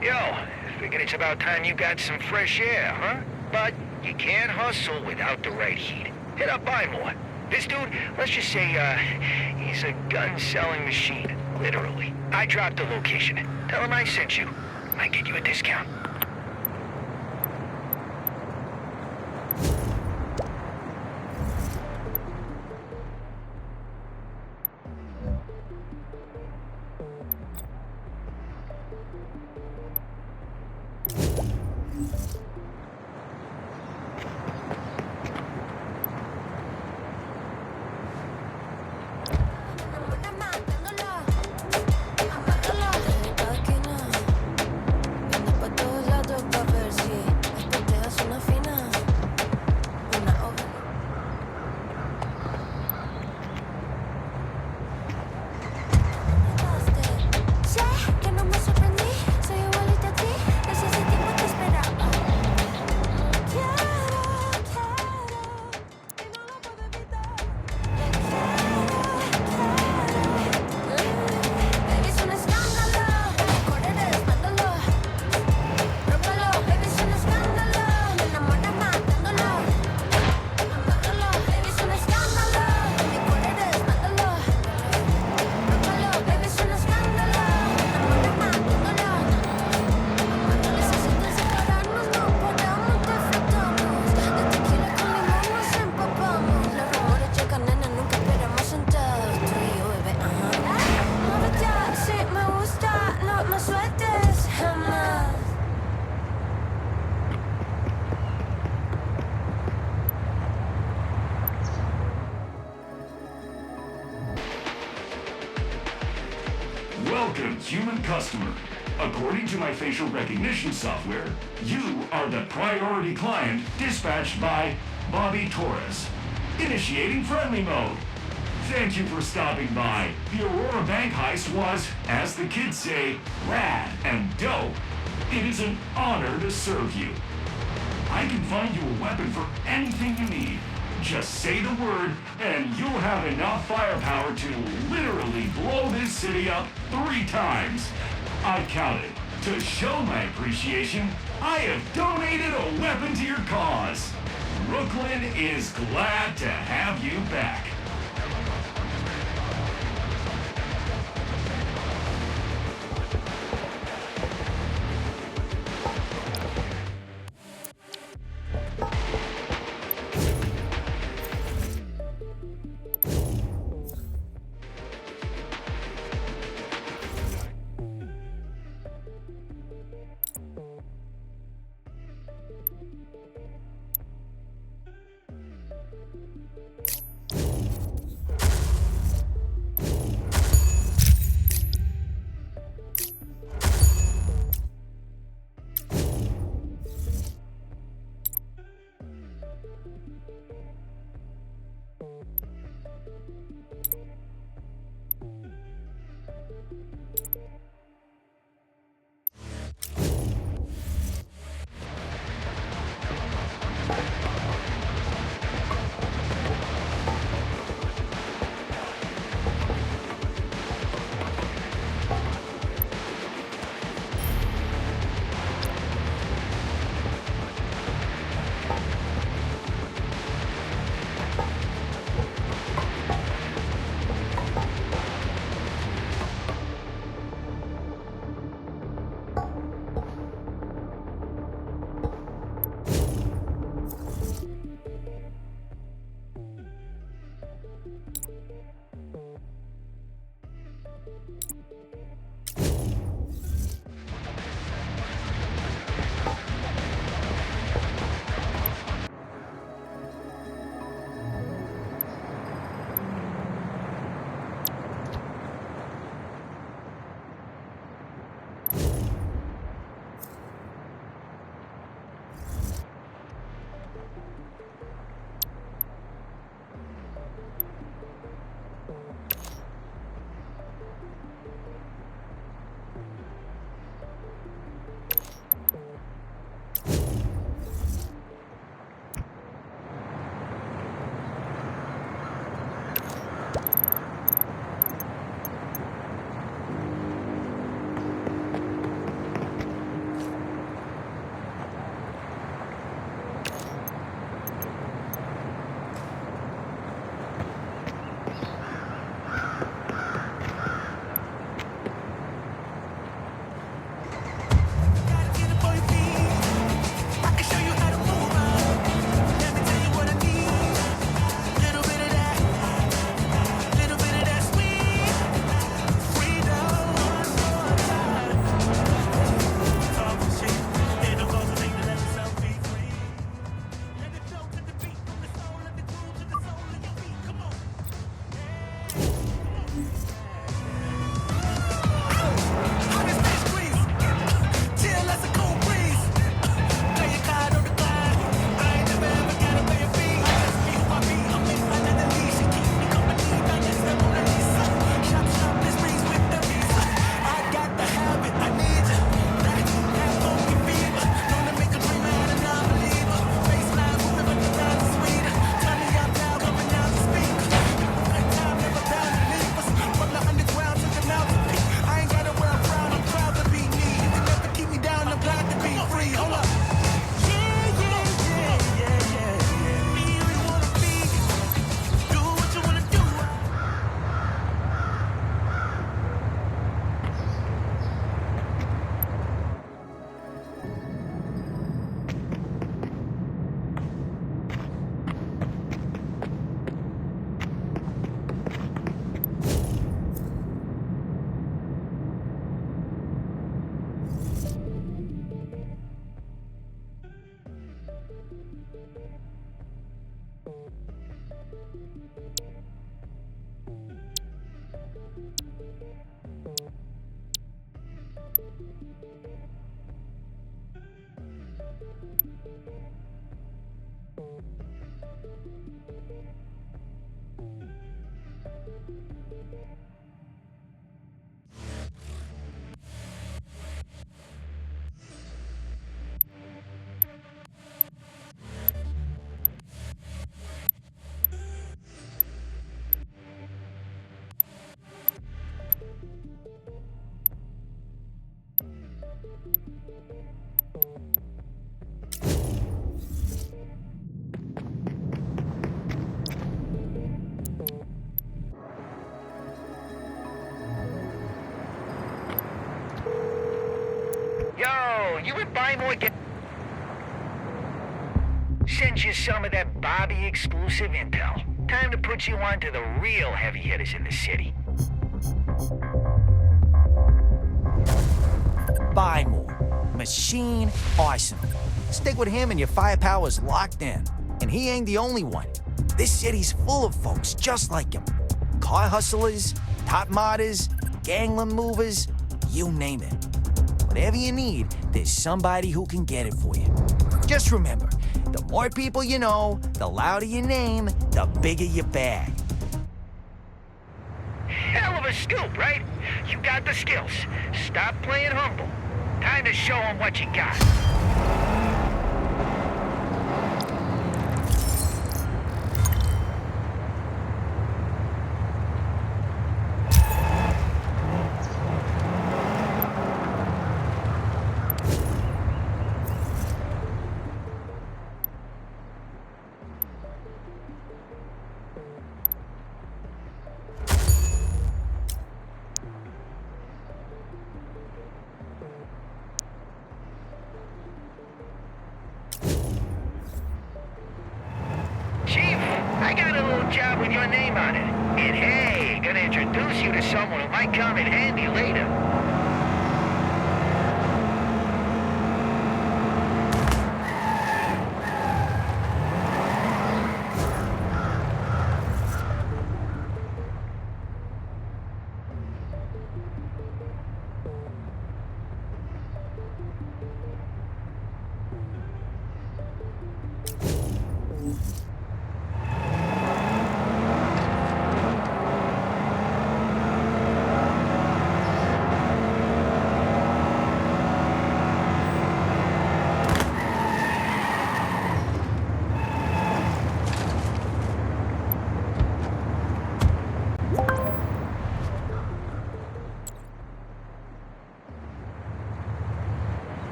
Yo, figured it's about time you got some fresh air, huh? But you can't hustle without the right heat. Hit up buy more. This dude, let's just say, he's a gun-selling machine, literally. I dropped the location. Tell him I sent you. Might get you a discount. Welcome, human customer. According to my facial recognition software, you are the priority client dispatched by Bobby Torres. Initiating friendly mode. Thank you for stopping by. The Aurora Bank heist was, as the kids say, rad and dope. It is an honor to serve you. I can find you a weapon for anything you need. Just say the word, and you'll have enough firepower to literally blow this city up 3 times. I counted. To show my appreciation, I have donated a weapon to your cause. Brooklyn is glad to have you back. Yo, you would buy more Send you some of that Bobby exclusive intel. Time to put you on to the real heavy hitters in the city. Buy more. Machine awesome. Stick with him and your firepower's locked in. And he ain't the only one. This city's full of folks just like him. Car hustlers, top modders, gangland movers, you name it. Whatever you need, there's somebody who can get it for you. Just remember, the more people you know, the louder your name, the bigger your bag. Hell of a scoop, right? You got the skills. Stop playing humble. Time to show them what you got. I got a little job with your name on it. And hey, gonna introduce you to someone who might come in handy later.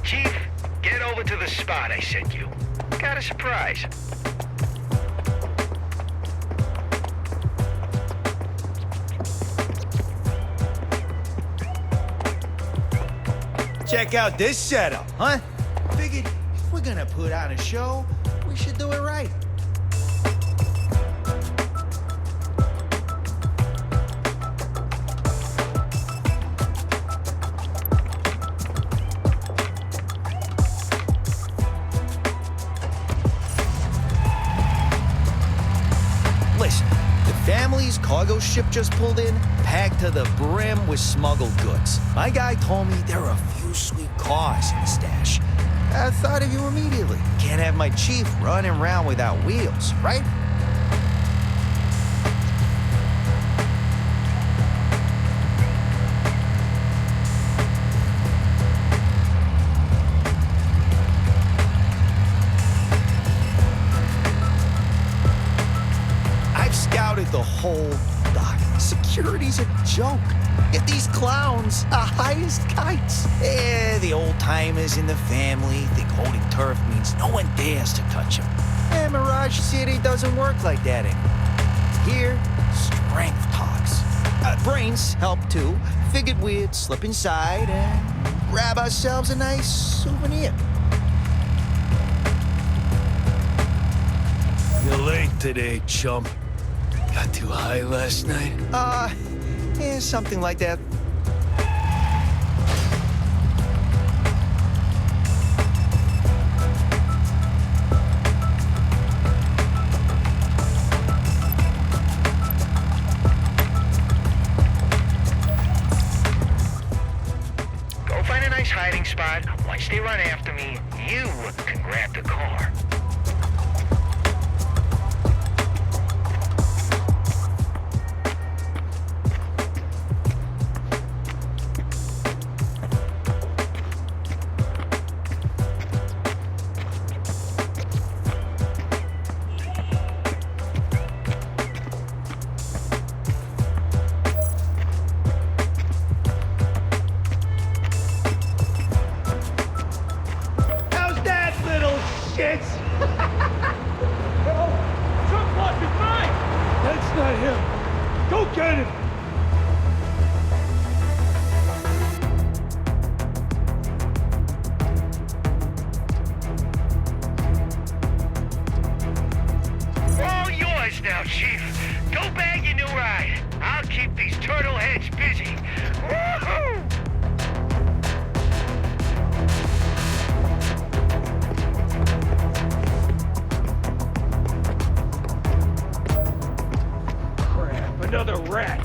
Chief, get over to the spot I sent you. Got a surprise. Check out this setup, huh? Figured if we're gonna put on a show, we should do it right. Listen, the family's cargo ship just pulled in, packed to the brim with smuggled goods. My guy told me there are a few sweet cars in the stash. I thought of you immediately. Can't have my chief running around without wheels, right? I've scouted the whole dock. Security's a joke. If these clowns are high as kites. The old-timers in the family think holding turf means no one dares to touch them. Mirage City doesn't work like that anymore. Here, strength talks. Brains help too. Figured we'd slip inside and grab ourselves a nice souvenir. You're late today, chump. Got too high last night? Something like that. this hiding spot. Once they run after me, you can grab the car. That's not him. Go get him. All yours now, Chief. Go bag your new ride. I'll keep these turtle heads busy. Woohoo! Another rat!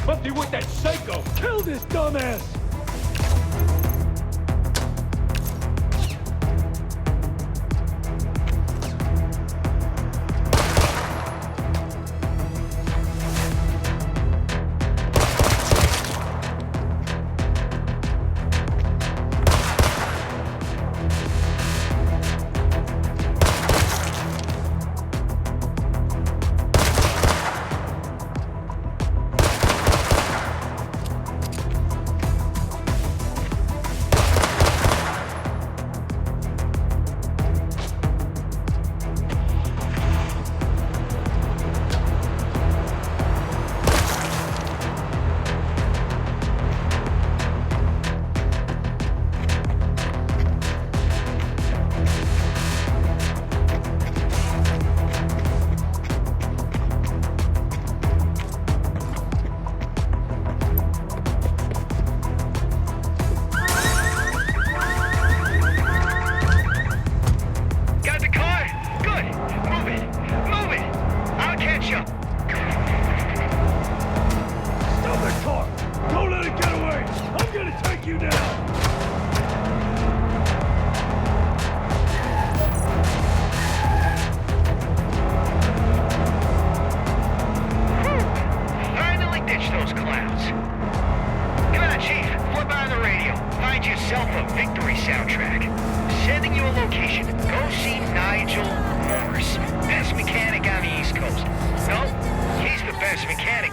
Up you with that psycho! Kill this dumbass!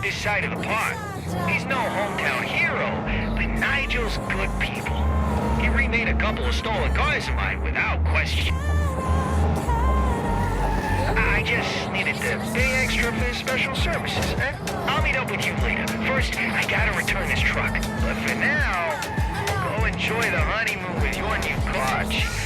This side of the pond. He's no hometown hero, but Nigel's good people. He remade a couple of stolen cars of mine without question. I just needed to pay extra for his special services, eh? I'll meet up with you later. First, I gotta return this truck. But for now, go enjoy the honeymoon with your new car, Chief.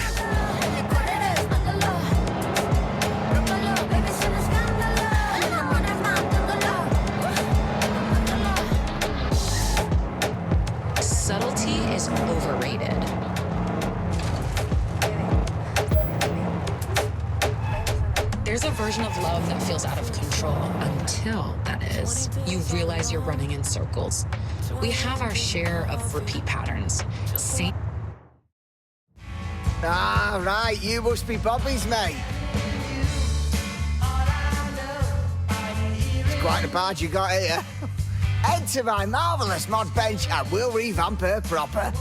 Subtlety is overrated. There's a version of love that feels out of control until, that is, you realize you're running in circles. We have our share of repeat patterns. Ah, right, you must be Bobby's mate. It's quite a barge you got here. Enter my marvellous mod bench and we'll revamp her proper.